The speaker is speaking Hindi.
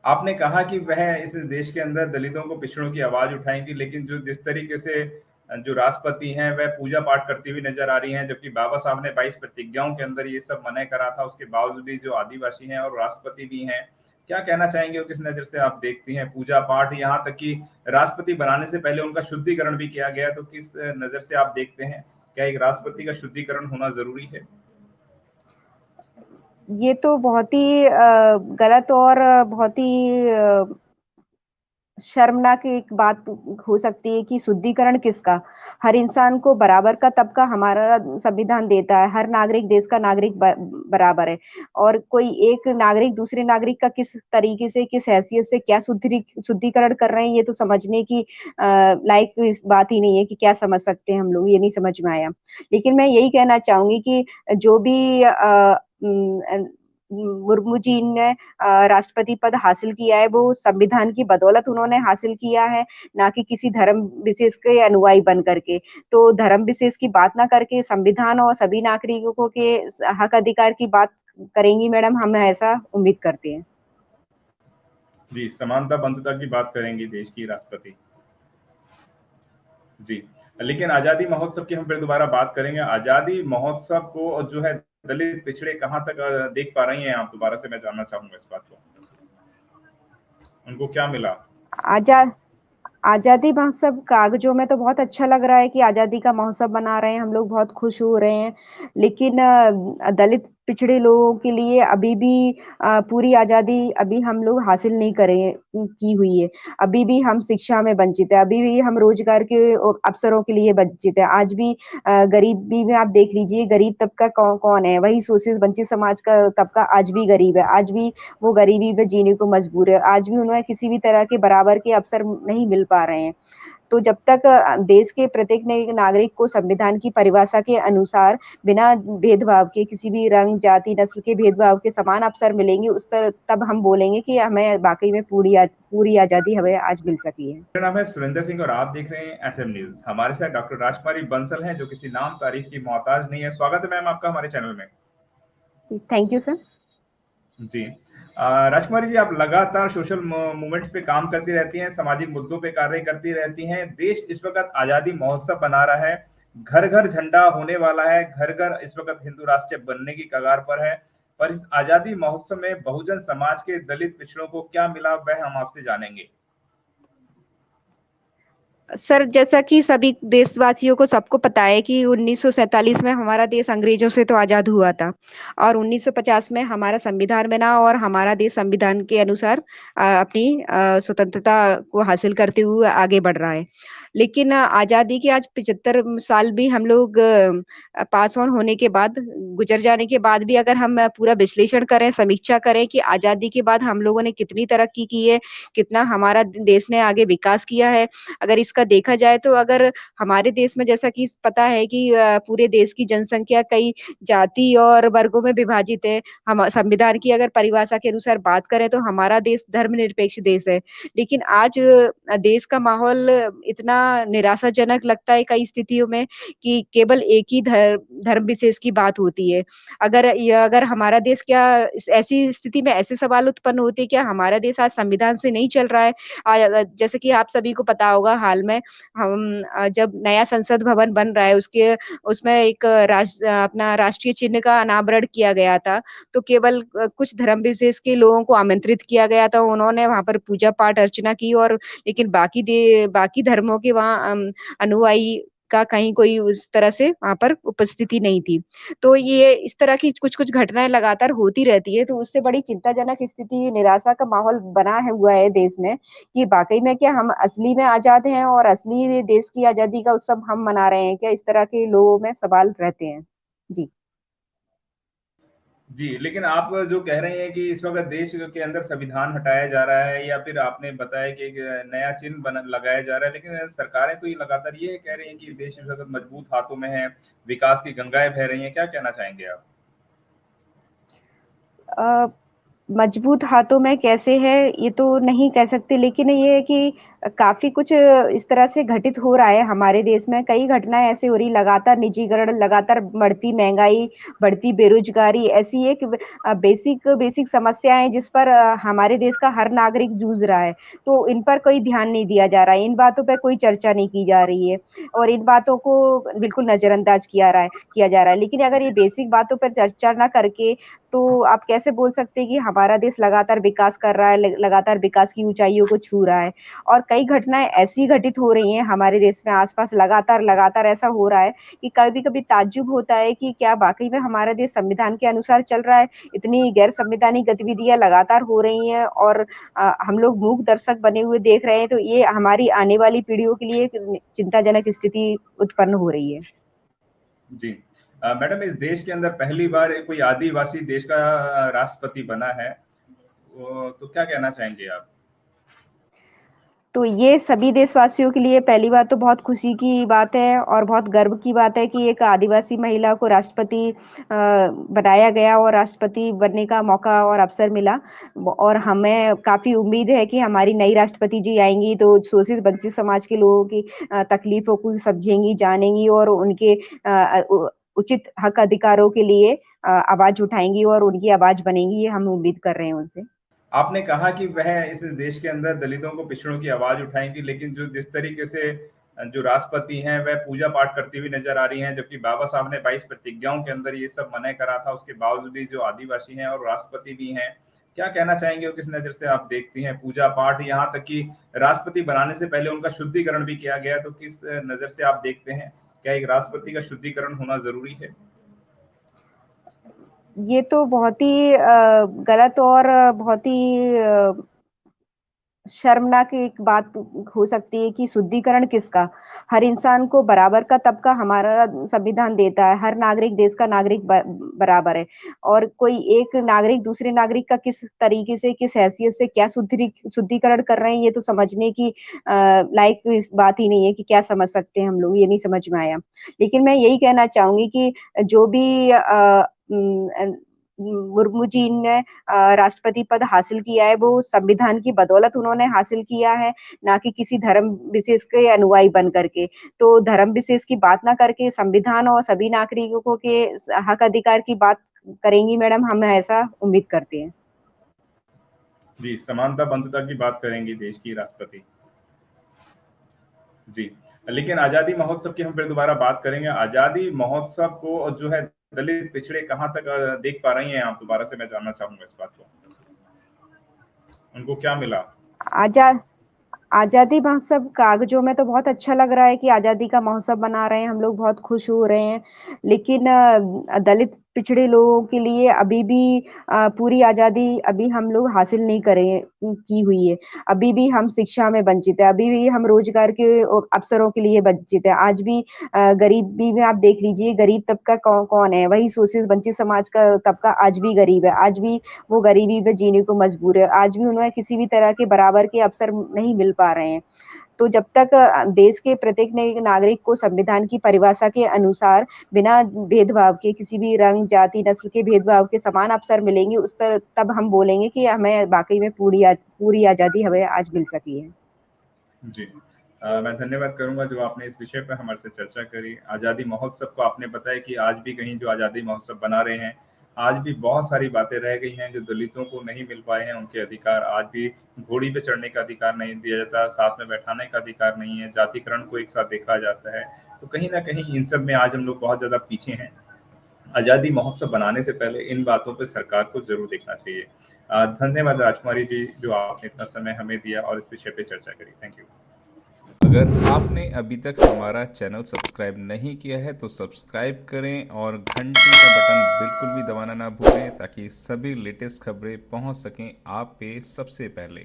आपने कहा कि वह इस देश के अंदर दलितों को, पिछड़ों की आवाज उठाएंगी, लेकिन जो जिस तरीके से जो राष्ट्रपति हैं वह पूजा पाठ करती हुई नजर आ रही हैं, जबकि बाबा साहब ने 22 प्रतिज्ञाओं के अंदर ये सब मना करा था, उसके बावजूद भी जो आदिवासी हैं और राष्ट्रपति भी हैं, क्या कहना चाहेंगे और किस नजर से आप देखती हैं पूजा पाठ, यहाँ तक कि राष्ट्रपति बनाने से पहले उनका शुद्धिकरण भी किया गया, तो किस नजर से आप देखते हैं, क्या एक राष्ट्रपति का शुद्धिकरण होना जरूरी है? ये तो बहुत ही गलत और बहुत ही शर्मनाक एक बात हो सकती है कि शुद्धिकरण किसका। हर इंसान को बराबर का तबका हमारा संविधान देता है। हर नागरिक देश का नागरिक बराबर है, और कोई एक नागरिक दूसरे नागरिक का किस तरीके से, किस हैसियत से क्या शुद्धिकरण कर रहे हैं, ये तो समझने की लायक इस बात ही नहीं है कि क्या समझ सकते हैं हम लोग, ये नहीं समझ में आया। लेकिन मैं यही कहना चाहूंगी कि जो भी मुर्मू जी ने राष्ट्रपति पद हासिल किया है, वो संविधान की बदौलत उन्होंने हासिल किया है, ना कि किसी धर्म विशेष के अनुयायी बन करके। तो धर्म विशेष की बात ना करके संविधान और सभी नागरिकों के हक अधिकार की बात करेंगी मैडम, हम ऐसा उम्मीद करते हैं। जी, समानता बंधुता की बात करेंगी देश की राष्ट्रपति। जी, लेकिन आजादी महोत्सव की हम फिर दोबारा बात करेंगे। आजादी महोत्सव को जो है दलित पिछड़े कहाँ तक देख पा रही हैं आप? दोबारा से मैं जानना चाहूंगा इस बात को, उनको क्या मिला? आजाद आजादी महोत्सव कागजों में तो बहुत अच्छा लग रहा है कि आजादी का महोत्सव मना रहे हैं, हम लोग बहुत खुश हो रहे हैं। लेकिन दलित पिछड़े लोगों के लिए अभी भी पूरी आजादी अभी हम लोग हासिल नहीं करे की हुई है। अभी भी हम शिक्षा में वंचित है, अभी भी हम रोजगार के अवसरों के लिए वंचित है। आज भी गरीबी में आप देख लीजिए, गरीब तबका कौन है? वही शोषित वंचित समाज का तबका आज भी गरीब है, आज भी वो गरीबी में जीने को मजबूर है, आज भी उन्हें किसी भी तरह के बराबर के अवसर नहीं मिल पा रहे हैं। तो जब तक देश के प्रत्येक नागरिक को संविधान की परिभाषा के अनुसार बिना भेदभाव के, किसी भी रंग जाति नस्ल के भेदभाव के समान अवसर मिलेंगे, तब हम बोलेंगे कि हमें वाकई में पूरी आजादी हमें आज मिल सकी है। मेरा नाम है सुरेंद्र सिंह और आप देख रहे हैं एसएम न्यूज। हमारे साथ डॉक्टर राजकुमारी बंसल हैं, जो किसी नाम तारीख की मोहताज नहीं है। स्वागत है मैम आपका हमारे चैनल में। जी, थैंक यू सर। जी, राजकुमारी जी, आप लगातार सोशल मूवमेंट्स पे काम करती रहती हैं, सामाजिक मुद्दों पे कार्य करती रहती हैं। देश इस वक्त आजादी महोत्सव बना रहा है, घर घर झंडा होने वाला है, घर घर इस वक्त हिंदू राष्ट्र बनने की कगार पर है। पर इस आजादी महोत्सव में बहुजन समाज के दलित पिछड़ों को क्या मिला, वह हम आपसे जानेंगे। सर, जैसा कि सभी देशवासियों को सबको पता है कि 1947 में हमारा देश अंग्रेजों से तो आजाद हुआ था, और 1950 में हमारा संविधान बना, और हमारा देश संविधान के अनुसार अपनी स्वतंत्रता को हासिल करते हुए आगे बढ़ रहा है। लेकिन आजादी के आज 75 साल भी हम लोग पास ऑन होने के बाद, गुजर जाने के बाद भी, अगर हम पूरा विश्लेषण करें, समीक्षा करें कि आजादी के बाद हम लोगों ने कितनी तरक्की की है, कितना हमारा देश ने आगे विकास किया है, अगर इसका देखा जाए तो, अगर हमारे देश में जैसा कि पता है कि पूरे देश की जनसंख्या कई जाति और वर्गों में विभाजित है। हम संविधान की अगर परिभाषा के अनुसार बात करें तो हमारा देश धर्मनिरपेक्ष देश है। लेकिन आज देश का माहौल इतना निराशाजनक लगता है कई स्थितियों में कि केवल एक ही धर्म विशेष की बात होती है। अगर हमारा देश, क्या ऐसी स्थिति में ऐसे सवाल उत्पन्न होते हैं, क्या हमारा देश आज संविधान से नहीं चल रहा है? जैसे कि आप सभी को पता होगा, हाल में हम जब नया संसद भवन बन रहा है, उसके उसमें एक अपना राष्ट्रीय चिन्ह का अनावरण किया गया था। तो केवल कुछ धर्म विशेष के लोगों को आमंत्रित किया गया था, उन्होंने वहाँ पर पूजा पाठ अर्चना की, और लेकिन बाकी धर्मों के वहाँ अनुयायी का कहीं कोई उस तरह से वहाँ पर उपस्थिति नहीं थी। तो ये इस तरह की कुछ-कुछ घटनाएँ लगातार होती रहती है, तो उससे बड़ी चिंताजनक स्थिति, निराशा का माहौल बना है हुआ है देश में, कि वाक़ई में क्या हम असली में आज़ाद हैं और असली देश की आज़ादी का उत्सव हम मना रहे हैं क्या? इस तरह के लोगों में सवाल रहते हैं। जी। जी, लेकिन आप जो कह रही हैं कि इस वक़्त देश के अंदर संविधान हटाया जा रहा है, या फिर आपने बताया कि एक नया चिन्ह लगाया जा रहा है, लेकिन सरकारें तो ये लगातार ये कह रही हैं कि देश इस वक़्त मजबूत हाथों में है, विकास की गंगाएँ बह रही हैं। क्या कहना चाहेंगे आप? अ, मजबूत हाथों में कैसे है, ये तो नहीं कह सकते, लेकिन ये है कि काफ़ी कुछ इस तरह से घटित हो रहा है हमारे देश में, कई घटनाएँ ऐसी हो रही लगातार निजीकरण, लगातार बढ़ती महँगाई, बढ़ती बेरोज़गारी, ऐसी एक बेसिक बेसिक समस्याएँ जिस पर हमारे देश का हर नागरिक जूझ रहा है। तो इन पर कोई ध्यान नहीं दिया जा रहा है, इन बातों पे कोई चर्चा नहीं की जा रही है और इन बातों को बिल्कुल नज़रअंदाज किया जा रहा है। लेकिन अगर ये बेसिक बातों पर चर्चा ना करके तो आप कैसे बोल सकते हैं कि हमारा देश लगातार विकास कर रहा है, लगातार विकास की ऊँचाइयों को छू रहा है। और कई घटनाएँ ऐसी घटित हो रही हैं हमारे देश में आस-पास लगातार ऐसा हो रहा है कि कभी-कभी ताज्जुब होता है कि क्या वाक़ई में हमारा देश संविधान के अनुसार चल रहा है? इतनी गैर संवैधानिक गतिविधियाँ लगातार हो रही हैं और हम लोग मूक दर्शक बने हुए देख रहे हैं, तो ये हमारी आने वाली पीढ़ियों के लिए एक चिंताजनक स्थिति उत्पन्न हो रही है। जी। मैडम, इस देश के अंदर पहली बार कोई आदिवासी देश का राष्ट्रपति बना है। तो क्या कहना चाहेंगे आप? तो ये सभी देशवासियों के लिए पहली बात तो बहुत खुशी की बात है और बहुत गर्व की बात है कि एक आदिवासी महिला को राष्ट्रपति बनाया गया और राष्ट्रपति बनने का मौका और अवसर मिला। और हमें काफ़ी उम्मीद है कि हमारी नई राष्ट्रपति जी आएँगी तो शोषित वंचित समाज के लोगों की तकलीफ़ों को समझेंगी, जानेंगी और उनके उचित हक अधिकारों के लिए आवाज़ उठाएँगी और उनकी आवाज़ बनेंगी, ये हम उम्मीद कर रहे हैं उनसे। आपने कहा कि वह इस देश के अंदर दलितों को पिछड़ों की आवाज़ उठाएँगी, लेकिन जो जिस तरीके से जो राष्ट्रपति हैं, वह पूजा-पाठ करती हुई नज़र आ रही हैं, जबकि बाबा साहब ने 22 प्रतिज्ञाओं के अंदर ये सब मना करा था, उसके बावजूद भी जो आदिवासी हैं और राष्ट्रपति भी हैं। क्या कहना चाहेंगे और किस नज़र से आप देखती हैं पूजा-पाठ, यहाँ तक कि राष्ट्रपति बनाने से पहले उनका शुद्धिकरण भी किया गया, तो किस नज़र से आप देखते हैं? क्या एक राष्ट्रपति का शुद्धिकरण होना ज़रूरी है? ये तो बहुत ही गलत और बहुत ही शर्मनाक एक बात हो सकती है कि शुद्धिकरण किसका? हर इंसान को बराबर का तबका हमारा संविधान देता है, हर नागरिक देश का नागरिक बराबर है और कोई एक नागरिक दूसरे नागरिक का किस तरीके से, किस हैसियत से क्या शुद्धिकरण कर रहे हैं, ये तो समझने की लायक इस बात ही नहीं है कि क्या समझ सकते हैं हम लोग, ये नहीं समझ में आया। लेकिन मैं यही कहना चाहूँगी कि जो भी मुर्मू जी ने राष्ट्रपति पद हासिल किया है, वो संविधान की बदौलत उन्होंने हासिल किया है, ना कि किसी धर्म विशेष के अनुयायी बन करके। तो धर्म विशेष की बात ना करके संविधान और सभी नागरिकों के हक अधिकार की बात करेंगी मैडम, हम ऐसा उम्मीद करते हैं। जी, समानता बंधुता की बात करेंगी देश की राष्ट्रपति। जी, लेकिन आज़ादी महोत्सव की हम फिर दोबारा बात करेंगे। आज़ादी महोत्सव को जो है दलित पिछड़े कहाँ तक देख पा रही हैं आप? दोबारा से मैं जानना चाहूँगा इस बात को। उनको क्या मिला? आजा आज़ादी महोत्सव कागज़ों में तो बहुत अच्छा लग रहा है कि आज़ादी का महोत्सव मना रहे हैं, हम लोग बहुत खुश हो रहे हैं। लेकिन दलित पिछड़े लोगों के लिए अभी भी पूरी आज़ादी अभी हम लोग हासिल नहीं की हुई है। अभी भी हम शिक्षा में वंचित हैं, अभी भी हम रोज़गार के अवसरों के लिए वंचित हैं। आज भी गरीबी में आप देख लीजिए गरीब तबका कौन है? वही शोषित वंचित समाज का तबका आज भी गरीब है। आज भी वो गरीबी में जीने को मजबूर है। आज भी उन्हें किसी भी तरह के बराबर के अवसर नहीं मिल पा रहे हैं। तो जब तक देश के प्रत्येक नागरिक को संविधान की परिभाषा के अनुसार बिना भेदभाव के किसी भी रंग, जाति, नस्ल के भेदभाव के समान अवसर मिलेंगे तब हम बोलेंगे कि हमें वाक़ई में पूरी आज़ादी हमें आज मिल सकी है। जी। मैं धन्यवाद करूँगा जो आपने इस विषय पे हमारे से चर्चा करी। आज़ादी महोत्सव को आपने बताया कि आज भी कहीं जो आज़ादी महोत्सव बना रहे हैं, आज भी बहुत सारी बातें रह गई हैं जो दलितों को नहीं मिल पाए हैं, उनके अधिकार आज भी घोड़ी पे चढ़ने का अधिकार नहीं दिया जाता, साथ में बैठाने का अधिकार नहीं है, जातिकरण को एक साथ देखा जाता है। तो कहीं न कहीं इन सब में आज हम लोग बहुत ज़्यादा पीछे हैं। आज़ादी महोत्सव बनाने से पहले इन बातों पे सरकार को ज़रूर देखना चाहिए। धन्यवाद राजकुमारी जी, जो आपने इतना समय हमें दिया और इस विषय पे चर्चा करी। Thank you. अगर आपने अभी तक हमारा चैनल सब्सक्राइब नहीं किया है तो सब्सक्राइब करें और घंटी का बटन बिल्कुल भी दबाना ना भूलें ताकि सभी लेटेस्ट खबरें पहुंच सकें आप पे सबसे पहले।